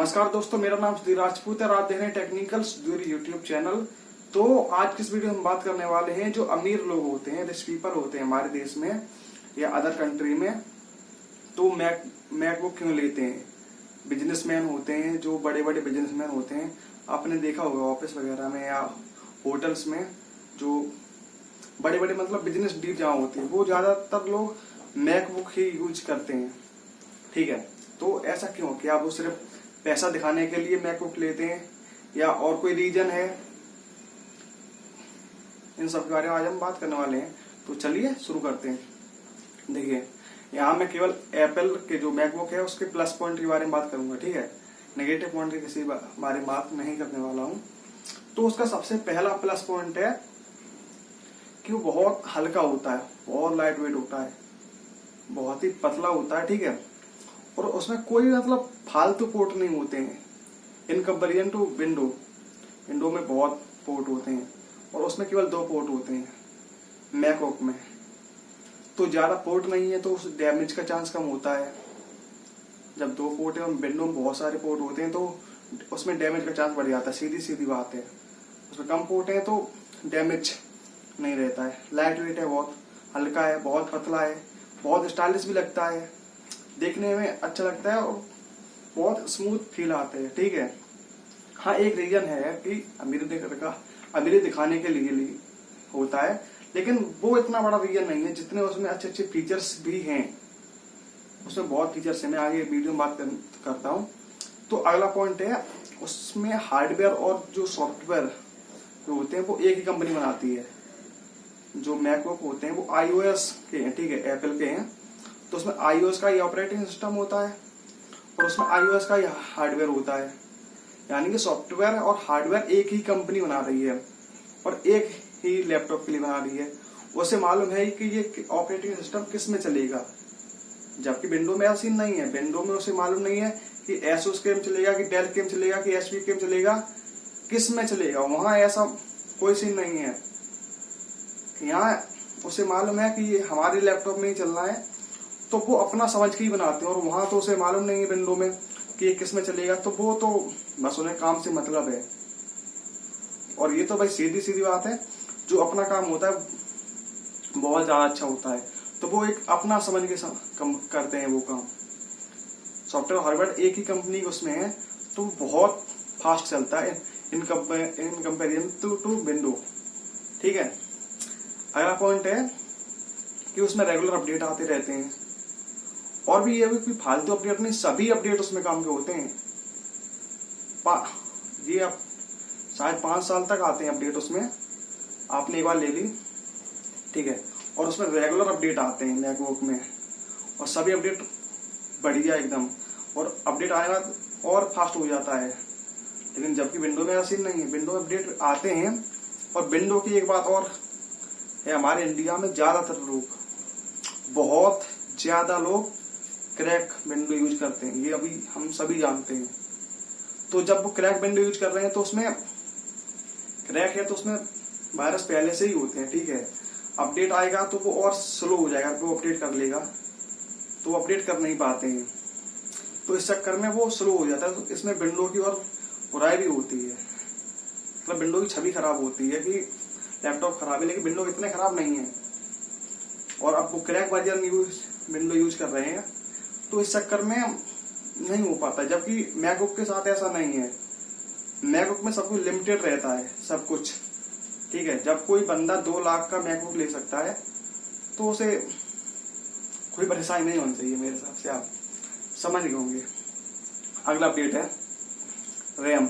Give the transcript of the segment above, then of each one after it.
नमस्कार दोस्तों, मेरा नाम सुधीर राजपूत है और आप देख रहे हैं टेक्निकल सुधीर यूट्यूब चैनल। तो आज की इस वीडियो में हम बात करने वाले हैं जो अमीर लोग होते हैं, रिच पीपल होते हैं हमारे देश में या अदर कंट्री में, तो मैकबुक क्यों लेते हैं। बिजनेसमैन होते हैं, जो बड़े बड़े बिजनेसमैन होते हैं, आपने देखा होगा ऑफिस वगैरह में या होटल्स में, जो बड़े बड़े मतलब बिजनेस डील जहाँ होती है, वो ज्यादातर लोग मैकबुक ही यूज करते हैं। ठीक है, तो ऐसा क्यों? क्या वो सिर्फ पैसा दिखाने के लिए मैकबुक लेते हैं या और कोई रीजन है? इन सब के बारे में आज हम बात करने वाले हैं, तो चलिए शुरू करते हैं। देखिए, यहाँ मैं केवल एप्पल के जो मैकबुक है उसके प्लस पॉइंट के बारे में बात करूंगा। ठीक है, नेगेटिव पॉइंट के किसी बारे में बात नहीं करने वाला हूँ। तो उसका सबसे पहला प्लस पॉइंट है कि वो बहुत हल्का होता है, बहुत लाइट वेट होता है, बहुत ही पतला होता है। ठीक है, और उसमें कोई मतलब फालतू पोर्ट नहीं होते हैं in comparison to window. Window में बहुत पोर्ट होते हैं और उसमें केवल 2 पोर्ट होते हैं मैकबुक में। तो ज्यादा पोर्ट नहीं है तो उस डैमेज का चांस कम होता है। जब 2 पोर्ट है और विंडो में बहुत सारे पोर्ट होते हैं तो उसमें डैमेज का चांस बढ़ जाता है, सीधी सीधी बात है। उसमें कम पोर्ट है तो डैमेज नहीं रहता है। लाइट वेट है, बहुत हल्का है, बहुत पतला है, बहुत स्टाइलिश भी लगता है, देखने में अच्छा लगता है और बहुत स्मूथ फील आते हैं। ठीक है, हाँ एक रीजन है कि अमीरी दिखाने के लिए होता है, लेकिन वो इतना बड़ा रीजन नहीं है जितने उसमें अच्छे अच्छे फीचर्स भी हैं। उसमें बहुत फीचर्स हैं, मैं आगे वीडियो में बात करता हूँ। तो अगला पॉइंट है, उसमें हार्डवेयर और जो सॉफ्टवेयर जो होते हैं वो एक ही कंपनी बनाती है। जो मैकबुक होते हैं वो iOS के हैं, ठीक है, एप्पल के हैं। तो उसमें iOS का ही ऑपरेटिंग सिस्टम होता है और उसमें iOS का ही हार्डवेयर होता है। यानी कि सॉफ्टवेयर और हार्डवेयर एक ही कंपनी बना रही है और एक ही लैपटॉप के लिए बना रही है। उसे मालूम है कि ये ऑपरेटिंग सिस्टम किस में चलेगा, जबकि विंडो में ऐसा सीन नहीं है। विंडो में उसे मालूम नहीं है कि एसोस के में चलेगा, कि डेल के में चलेगा, कि एचपी के में चलेगा, किस में चलेगा। वहां ऐसा कोई सीन नहीं है। यहाँ उसे मालूम है कि ये हमारे लैपटॉप में ही चलना है, तो वो अपना समझ के ही बनाते हैं। और वहां तो उसे मालूम नहीं है विंडो में कि ये किस में चलेगा, तो वो तो बस उन्हें काम से मतलब है। और ये तो भाई सीधी सीधी बात है, जो अपना काम होता है बहुत ज्यादा अच्छा होता है, तो वो एक अपना समझ के करते हैं वो काम। सॉफ्टवेयर हार्डवेयर एक ही कंपनी उसमें है तो बहुत फास्ट चलता है इन कंपेरिजन टू विंडो। ठीक है, अगला पॉइंट है कि उसमें रेगुलर अपडेट आते रहते हैं। और भी ये भी फालतू अपडेट नहीं, सभी अपडेट उसमें काम के होते हैं। ये अब शायद 5 साल तक आते हैं अपडेट उसमें, आपने एक बार ले ली। ठीक है, और उसमें रेगुलर अपडेट आते हैं मैकबुक में, और सभी अपडेट बढ़िया एकदम, और अपडेट आने बाद और फास्ट हो जाता है। लेकिन जबकि विंडो में ऐसा नहीं है, विंडो में अपडेट आते हैं। और विंडो की एक बात और है, हमारे इंडिया में ज्यादातर लोग, बहुत ज्यादा लोग क्रैक विंडो यूज करते हैं, ये अभी हम सभी जानते हैं। तो जब वो क्रैक विंडो यूज कर रहे हैं तो उसमें क्रैक है तो उसमें वायरस पहले से ही होते हैं। ठीक है, अपडेट आएगा तो वो और स्लो हो जाएगा, वो अपडेट कर लेगा तो वो अपडेट कर नहीं पाते हैं, तो इस चक्कर में वो स्लो हो जाता है। तो इसमें विंडो की और बुराई भी होती है, मतलब विंडो की छवि खराब होती है कि लैपटॉप खराब है, लेकिन विंडो इतने खराब नहीं है। और अब वो क्रैक वर्जन विंडो यूज कर रहे हैं तो इस चक्कर में नहीं हो पाता। जबकि मैकबुक के साथ ऐसा नहीं है, मैकबुक में सब कुछ लिमिटेड रहता है, सब कुछ। ठीक है, जब कोई बंदा 2 लाख का मैकबुक ले सकता है तो उसे कोई परेशानी नहीं होनी चाहिए, मेरे हिसाब से आप समझ गए होंगे। अगला अपडेट है रैम।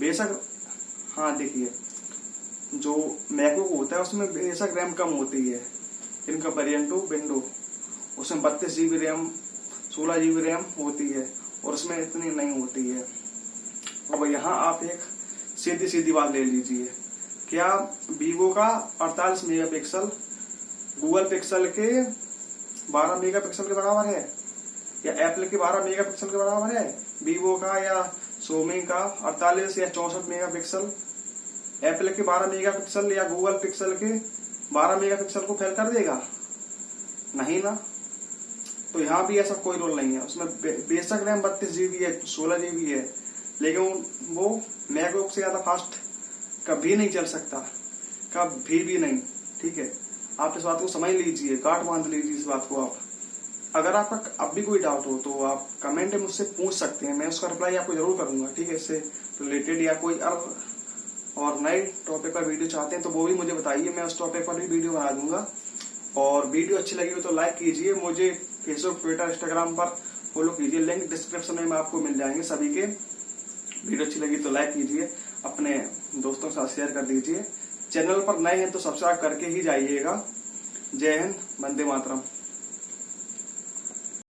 बेशक हाँ देखिए, जो मैकबुक होता है उसमें बेशक रैम कम होती है इन कंपेरिजन टू विंडो। उसमें 32 GB रैम, 16 GB रैम होती है और उसमें इतनी नहीं होती है। अब यहाँ आप एक सीधी सीधी बात ले लीजिए, क्या वीवो का 48 मेगापिक्सल गूगल पिक्सल के 12 मेगापिक्सल के बराबर है, या एप्पल के 12 मेगापिक्सल के बराबर है? वीवो का या सोमी का 48 या 64 मेगापिक्सल एप्पल के 12 मेगापिक्सल या गूगल पिक्सल के 12 मेगापिक्सल को फेल कर देगा? नहीं ना। तो यहाँ भी ऐसा कोई रोल नहीं है। उसमें बेशक रैम 32 GB है, 16 GB है, लेकिन वो मैकबुक से ज्यादा फास्ट कभी नहीं चल सकता, कभी भी नहीं। ठीक है, आप इस बात को समझ लीजिए, गांठ बांध लीजिए इस बात को आप। अगर आपका अब भी कोई डाउट हो तो आप कमेंट में मुझसे पूछ सकते हैं, मैं उसका रिप्लाई आपको जरूर करूंगा। ठीक है, इससे रिलेटेड या कोई और नए टॉपिक पर वीडियो चाहते हैं तो वो भी मुझे बताइए, मैं उस टॉपिक पर भी वीडियो बना दूंगा। और वीडियो अच्छी लगी हो तो लाइक कीजिए, मुझे फेसबुक, ट्विटर, इंस्टाग्राम पर फॉलो कीजिए, लिंक डिस्क्रिप्शन में आपको मिल जाएंगे सभी के। वीडियो अच्छी लगी तो लाइक कीजिए, अपने दोस्तों के साथ शेयर कर दीजिए। चैनल पर नए हैं तो सब्सक्राइब करके ही जाइएगा। जय हिंद, वंदे मातरम।